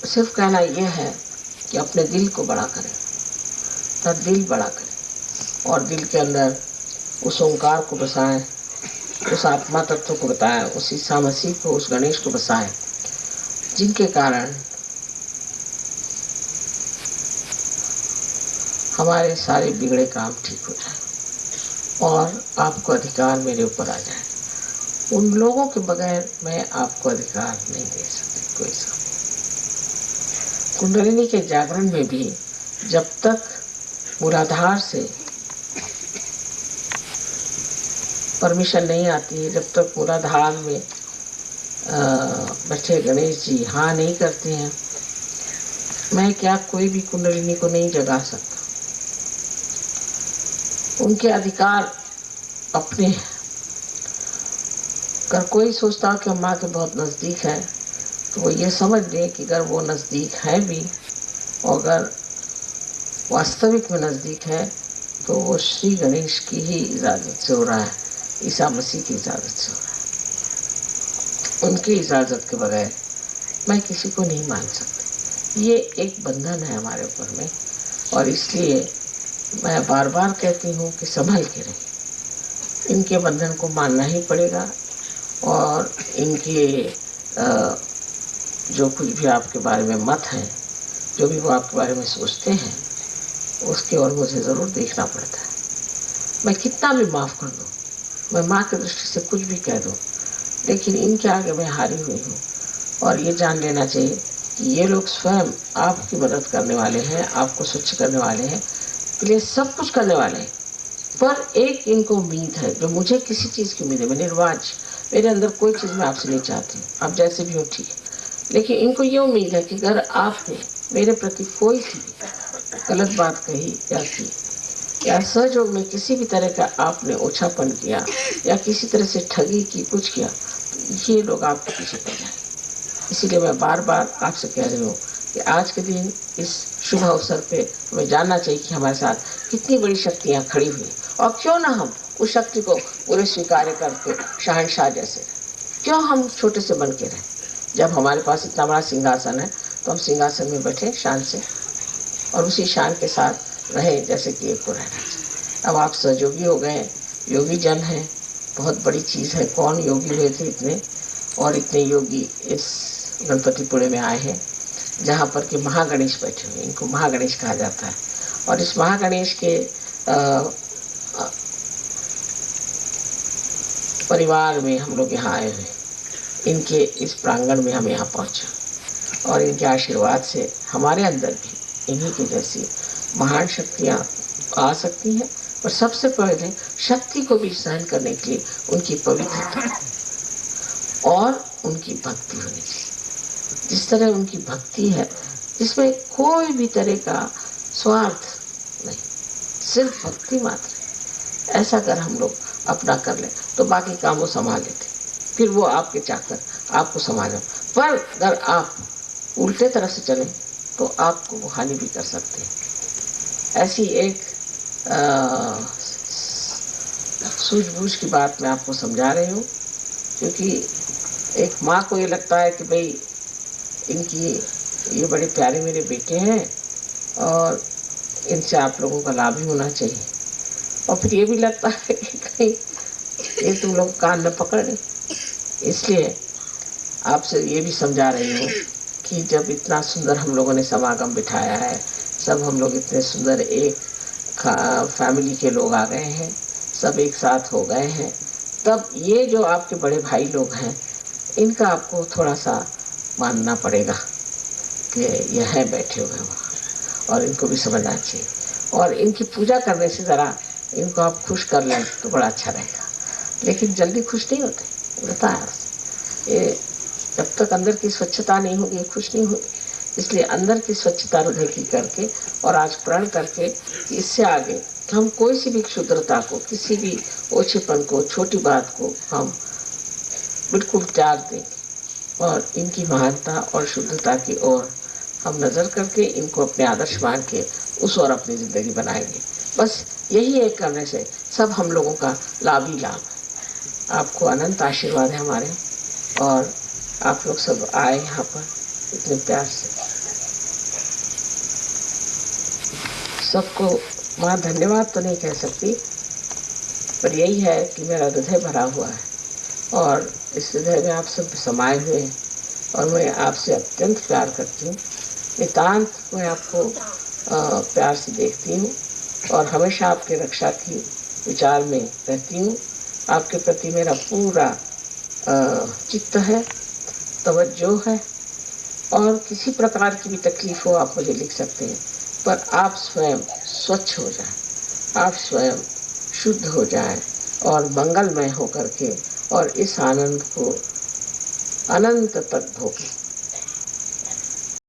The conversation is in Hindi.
सिर्फ कहना यह है कि अपने दिल को बड़ा करें, तो दिल बड़ा करें और दिल के अंदर उस ओंकार को बसाएं, उस आत्मा तत्व को बताएं, उस ईसा मसीह को, उस गणेश को बसाएं, जिनके कारण हमारे सारे बिगड़े काम ठीक हो जाए और आपको अधिकार मेरे ऊपर आ जाए। उन लोगों के बगैर मैं आपको अधिकार नहीं दे सकती कोई सा। कुंडलिनी के जागरण में भी जब तक मूलाधार से परमिशन नहीं आती है, जब तक मूलाधार में बैठे गणेश जी हाँ नहीं करते हैं, मैं क्या कोई भी कुंडलिनी को नहीं जगा सकता। उनके अधिकार अपने हैं। अगर कोई सोचता कि माँ के बहुत नज़दीक है तो वो ये समझ ले कि अगर वो नज़दीक है भी और अगर वास्तविक में नज़दीक है तो वो श्री गणेश की ही इजाज़त से हो रहा है, ईसा मसीह की इजाज़त से हो रहा है। उनकी इजाज़त के बगैर मैं किसी को नहीं मान सकती। ये एक बंधन है हमारे ऊपर में और इसलिए मैं बार बार कहती हूँ कि संभल के रहें। इनके बंधन को मानना ही पड़ेगा और इनके जो कुछ भी आपके बारे में मत है, जो भी वो आपके बारे में सोचते हैं, उसके और मुझे ज़रूर देखना पड़ता है। मैं कितना भी माफ़ कर दूँ, मैं माँ की दृष्टि से कुछ भी कह दूँ, लेकिन इनके आगे मैं हारी हुई हूँ। और ये जान लेना चाहिए कि ये लोग स्वयं आपकी मदद करने वाले हैं, आपको स्वच्छ करने वाले हैं, के लिए सब कुछ करने वाले हैं। पर एक इनको उम्मीद है, जो मुझे किसी चीज़ की उम्मीद है। मैं निर्वाज, मेरे अंदर कोई चीज़ मैं आपसे नहीं चाहती, आप जैसे भी हो ठीक है, लेकिन इनको ये उम्मीद है कि अगर आपने मेरे प्रति कोई सी गलत बात कही या की या सहयोग में किसी भी तरह का आपने ओछापन किया या किसी तरह से ठगी की, कुछ किया, तो ये लोग आपके पीछे पड़ जाएंगे। इसीलिए मैं बार बार आपसे कह रही हूँ कि आज के दिन इस शुभ अवसर पे हमें जानना चाहिए कि हमारे साथ कितनी बड़ी शक्तियाँ खड़ी हुई और क्यों ना हम उस शक्ति को पूरे स्वीकार करके शहंशाह जैसे, क्यों हम छोटे से बन के रहें। जब हमारे पास इतना बड़ा सिंहासन है तो हम सिंहासन में बैठे शान से और उसी शान के साथ रहे जैसे कि एक को रहना चाहिए। अब आप सहयोगी हो गए, योगी जन हैं, बहुत बड़ी चीज़ है। कौन योगी हुए थे इतने, और इतने योगी इस गणपतिपुरे में आए हैं जहाँ पर कि महागणेश बैठे हुए, इनको महागणेश कहा जाता है। और इस महागणेश के परिवार में हम लोग यहाँ आए हुए, इनके इस प्रांगण में हम यहाँ पहुँचे और इनके आशीर्वाद से हमारे अंदर भी इन्हीं की जैसी महान शक्तियाँ आ सकती हैं। और सबसे पहले शक्ति को भी सहन करने के लिए उनकी पवित्रता और उनकी भक्ति होनी चाहिए। जिस तरह उनकी भक्ति है जिसमें कोई भी तरह का स्वार्थ नहीं, सिर्फ भक्ति मात्र, ऐसा अगर हम लोग अपना कर लें तो बाकी काम वो संभाल लेते, फिर वो आपके चाकर आपको संभालें। पर अगर आप उल्टे तरफ से चलें तो आपको वो हानि भी कर सकते हैं। ऐसी एक सूझबूझ की बात मैं आपको समझा रही हूँ, क्योंकि एक माँ को ये लगता है कि भाई इनकी ये बड़े प्यारे मेरे बेटे हैं और इनसे आप लोगों का लाभ ही होना चाहिए, और फिर ये भी लगता है कि कहीं ये तुम लोग कान न पकड़ लें। इसलिए आपसे ये भी समझा रही हूँ कि जब इतना सुंदर हम लोगों ने समागम बिठाया है, सब हम लोग इतने सुंदर एक फैमिली के लोग आ गए हैं, सब एक साथ हो गए हैं, तब ये जो आपके बड़े भाई लोग हैं इनका आपको थोड़ा सा मानना पड़ेगा कि यह है बैठे हुए वहाँ, और इनको भी समझना चाहिए। और इनकी पूजा करने से ज़रा इनको आप खुश कर लें तो बड़ा अच्छा रहेगा, लेकिन जल्दी खुश नहीं होते, होता है ये जब तक अंदर की स्वच्छता नहीं होगी खुश नहीं होगी। इसलिए अंदर की स्वच्छता हृदय की करके और आज प्रण करके कि इससे आगे हम कोई सी भी क्षुद्रता को, किसी भी ओछेपन को, छोटी बात को हम बिल्कुल त्याग दें और इनकी महानता और शुद्धता की ओर हम नज़र करके इनको अपने आदर्श मान के उस ओर अपनी ज़िंदगी बनाएंगे। बस यही एक करने से सब हम लोगों का लाभ ही लाभ है। आपको अनंत आशीर्वाद है हमारे, और आप लोग सब आए यहाँ पर इतने प्यार से। सबको माँ धन्यवाद तो नहीं कह सकती, पर यही है कि मेरा हृदय भरा हुआ है और इस हृदय में आप सब समाये हुए हैं और मैं आपसे अत्यंत प्यार करती हूँ। नितांत मैं आपको प्यार से देखती हूँ और हमेशा आपके रक्षा की विचार में रहती हूँ। आपके प्रति मेरा पूरा चित्त है, तवज्जो है और किसी प्रकार की भी तकलीफ हो आप मुझे लिख सकते हैं, पर आप स्वयं स्वच्छ हो जाएं, आप स्वयं शुद्ध हो जाएं और मंगलमय हो करके और इस आनंद को अनंत तक भोगें।